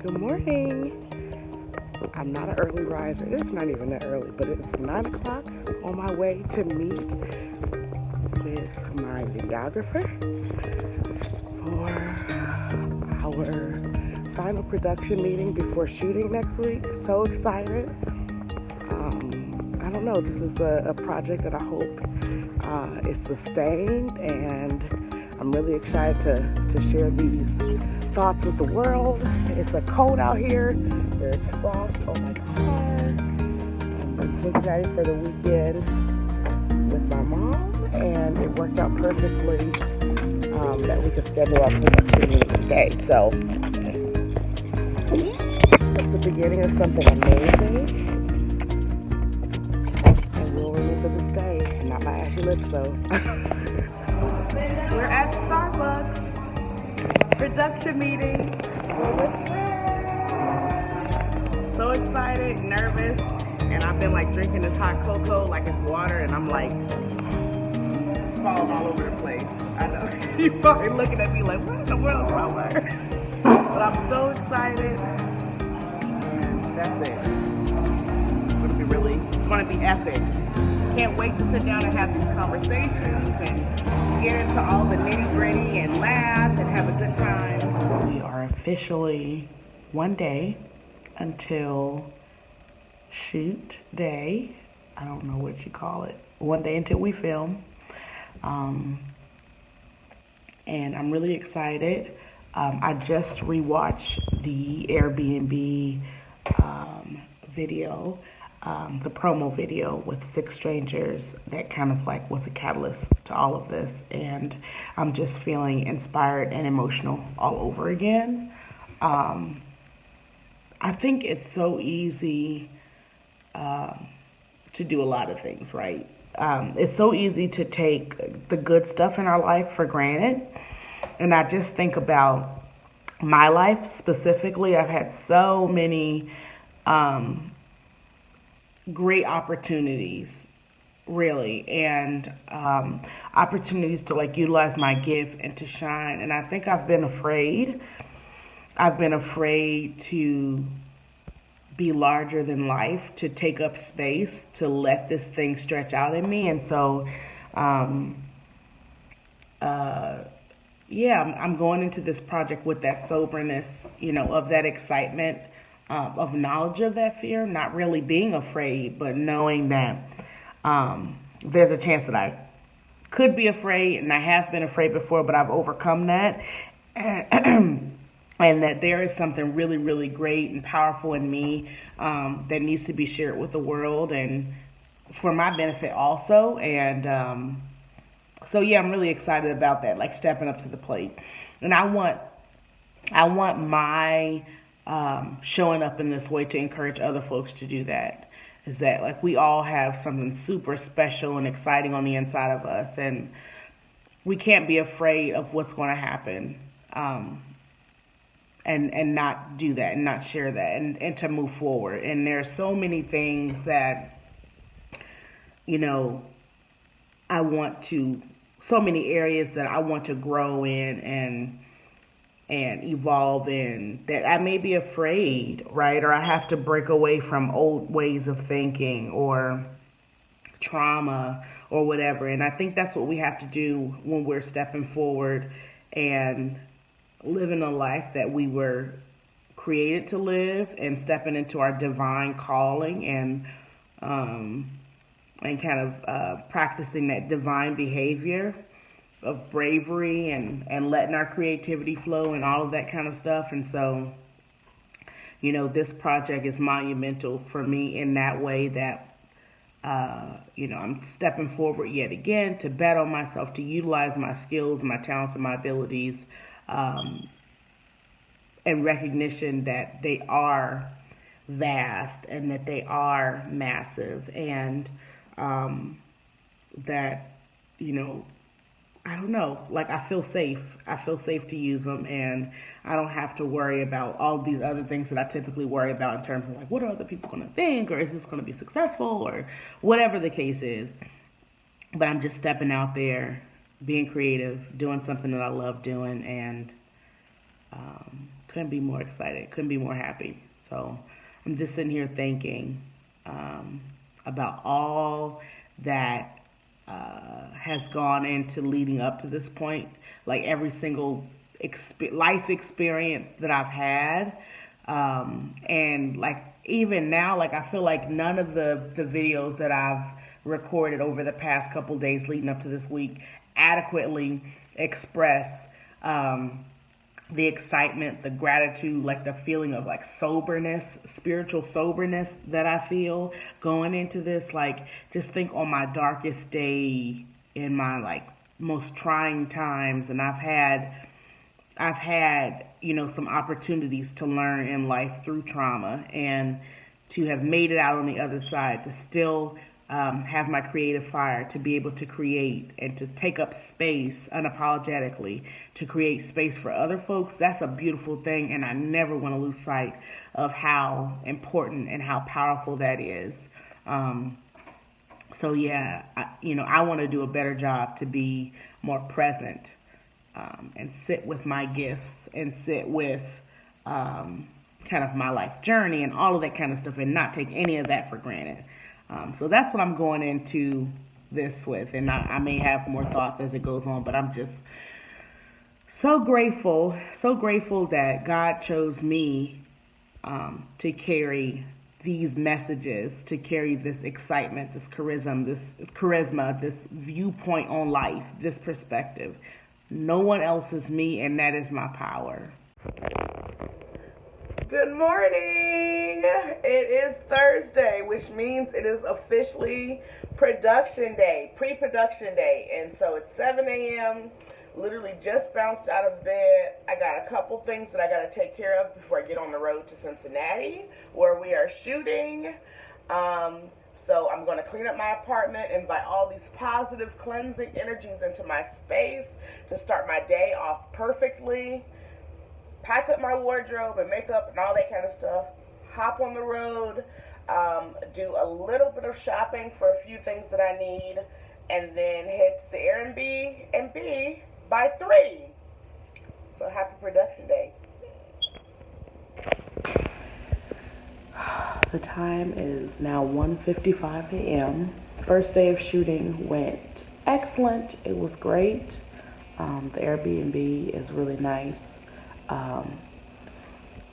Good morning. I'm not an early riser. It's not even that early, but it's 9 o'clock on my way to meet with my videographer for our final production meeting before shooting next week. So excited. I don't know. This is a project that I hope is sustained, and I'm really excited to share these thoughts with the world. It's a cold out here. There's frost on my car. I'm in Cincinnati for the weekend with my mom, and it worked out perfectly that we could schedule our production meeting today. So it's the beginning of something amazing, and we'll remember this day. Not my ashy lips, though. We're at Starbucks. Production meeting. So excited, nervous, and I've been like drinking this hot cocoa like it's water, and I'm like falling all over the place. I know you're probably looking at me like, what in the world is wrong with her? But I'm so excited. That's it. It's gonna be epic. Can't wait to sit down and have these conversations and get into all the nitty-gritty and laugh and have a good time. We are officially one day until shoot day. I don't know what you call it. One day until we film. And I'm really excited. I just rewatched the Airbnb video. The promo video with 6 strangers that kind of like was a catalyst to all of this, and I'm just feeling inspired and emotional all over again. I think it's so easy to do a lot of things, right? It's so easy to take the good stuff in our life for granted, and I just think about my life specifically. I've had so many great opportunities, really, and opportunities to like utilize my gift and to shine. And I think I've been afraid to be larger than life, to take up space, to let this thing stretch out in me. And so I'm going into this project with that soberness, of that excitement, of knowledge of that fear, not really being afraid, but knowing that there's a chance that I could be afraid, and I have been afraid before, but I've overcome that, and that there is something really, really great and powerful in me that needs to be shared with the world, and for my benefit also. And I'm really excited about that, like stepping up to the plate. And I want my showing up in this way to encourage other folks to do that. Is that like we all have something super special and exciting on the inside of us, and we can't be afraid of what's going to happen, and not do that and not share that, and to move forward. And there's so many things that so many areas that I want to grow in and evolve in, that I may be afraid, right? Or I have to break away from old ways of thinking or trauma or whatever. And I think that's what we have to do when we're stepping forward and living a life that we were created to live, and stepping into our divine calling, and kind of practicing that divine behavior of bravery and letting our creativity flow and all of that kind of stuff. And so, this project is monumental for me in that way, that, I'm stepping forward yet again to bet on myself, to utilize my skills, my talents, and my abilities, and recognition that they are vast and that they are massive, and that, I don't know, like I feel safe to use them, and I don't have to worry about all these other things that I typically worry about in terms of like, what are other people going to think, or is this going to be successful, or whatever the case is. But I'm just stepping out there, being creative, doing something that I love doing, and couldn't be more excited, couldn't be more happy. So I'm just sitting here thinking about all that has gone into leading up to this point, like every single life experience that I've had. And like even now, like I feel like none of the videos that I've recorded over the past couple days leading up to this week adequately express the excitement, the gratitude, like the feeling of like soberness, spiritual soberness that I feel going into this. Like just think on my darkest day in my like most trying times, and I've had, you know, some opportunities to learn in life through trauma, and to have made it out on the other side, to still have my creative fire, to be able to create and to take up space unapologetically, to create space for other folks. That's a beautiful thing, and I never want to lose sight of how important and how powerful that is. So yeah, I want to do a better job to be more present, and sit with my gifts and sit with kind of my life journey and all of that kind of stuff, and not take any of that for granted. So that's what I'm going into this with, and I may have more thoughts as it goes on, but I'm just so grateful that God chose me to carry these messages, to carry this excitement, this charisma, this viewpoint on life, this perspective. No one else is me, and that is my power. Good morning. It is Thursday, which means it is officially production day, pre-production day. And so it's 7 a.m. Literally just bounced out of bed. I got a couple things that I got to take care of before I get on the road to Cincinnati, where we are shooting. So I'm going to clean up my apartment, invite all these positive cleansing energies into my space to start my day off perfectly. Pack up my wardrobe and makeup and all that kind of stuff. Hop on the road, do a little bit of shopping for a few things that I need, and then head to the Airbnb by 3. So happy production day. The time is now 1:55 a.m. First day of shooting went excellent. It was great. The Airbnb is really nice.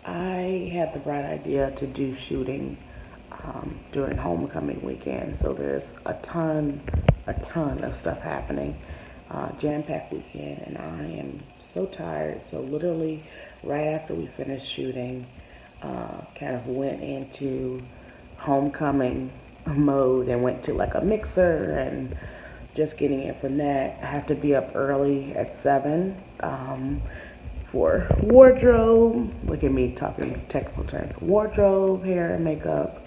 I had the bright idea to do shooting during homecoming weekend, so there's a ton of stuff happening. Jam-packed weekend, and I am so tired. So literally right after we finished shooting, kind of went into homecoming mode and went to like a mixer and just getting it from that. I have to be up early at 7 for wardrobe. Look at me talking technical terms. Wardrobe, hair, and makeup.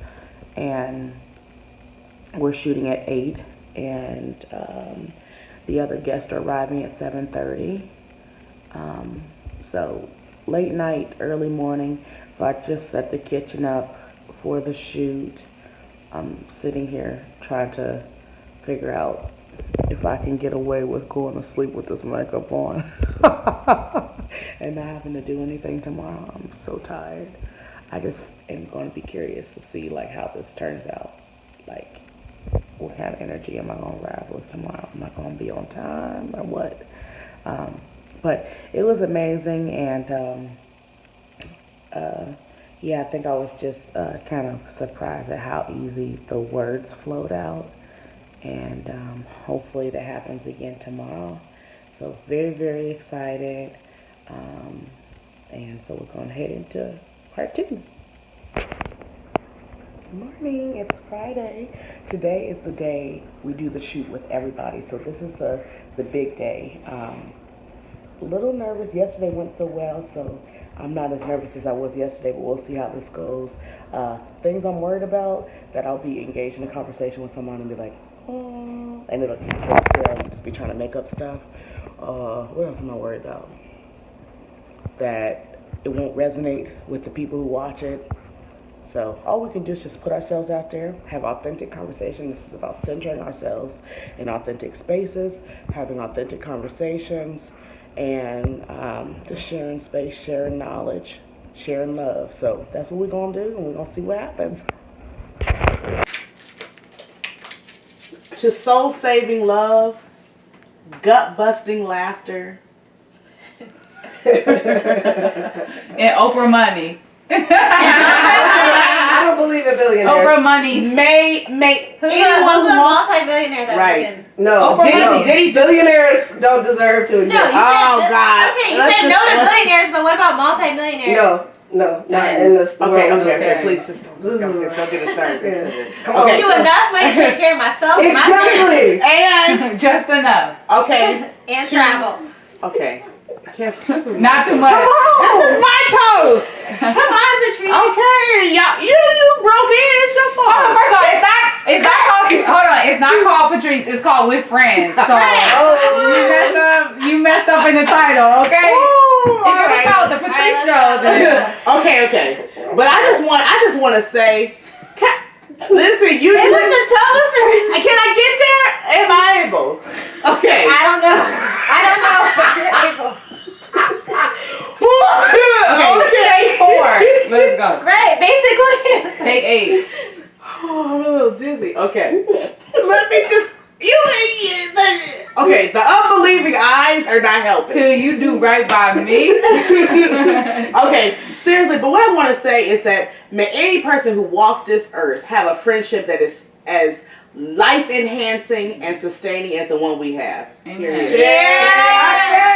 And we're shooting at 8. And the other guests are arriving at 7:30. So late night, early morning. So I just set the kitchen up for the shoot. I'm sitting here trying to figure out if I can get away with going to sleep with this makeup on and not having to do anything tomorrow. I'm so tired. I just am going to be curious to see like how this turns out. Like, what kind of energy am I going to rise with tomorrow? Am I going to be on time or what? But it was amazing, and yeah, I think I was just kind of surprised at how easy the words flowed out. And hopefully that happens again tomorrow. So very, very excited. And so we're going to head into part 2. Good morning. It's Friday. Today is the day we do the shoot with everybody. So this is the big day. A little nervous. Yesterday went so well, so I'm not as nervous as I was yesterday, but we'll see how this goes. Things I'm worried about, that I'll be engaged in a conversation with someone and be like, oh, and it'll just be trying to make up stuff. What else am I worried about? That it won't resonate with the people who watch it. So all we can do is just put ourselves out there, have authentic conversations. This is about centering ourselves in authentic spaces, having authentic conversations, and just sharing space, sharing knowledge, sharing love. So that's what we're going to do, and we're going to see what happens. To soul-saving love, gut-busting laughter, and Oprah money. I don't believe in billionaires. Oprah money. May Who's anyone a who wants... multi-millionaire that Right. we can... No, Oprah money. billionaires don't deserve to exist. No, you said, God. Okay, you Let's said just- no to let's- billionaires, but what about multi-millionaires? No, not in this world. Okay, please just don't get us started. Come on. Okay. To enough money to take care of myself, my Exactly. And, Just enough. okay, and travel. okay. This is Not too much. Come This on. is my toast. Come on, Patrice. Okay, y'all, you broke in. It's your Hold on, fault. first of all, it's not called, hold on, it's not called Patrice, it's called With Friends. So, you messed up in the title, okay? Ooh, If it was called the Patrice Show, then. Okay. But I just want to say, listen, you. Is this the toast or... Can I get there? Am I able? Okay. I don't know, but you're able. Okay, take 4. Let's go. Right, basically. Take 8. Oh, I'm a little dizzy. Okay. Let me just. Okay, the unbelieving eyes are not helping. Till you do right by me. Okay, seriously, but what I want to say is that may any person who walked this earth have a friendship that is as life enhancing and sustaining as the one we have. Amen. Period. I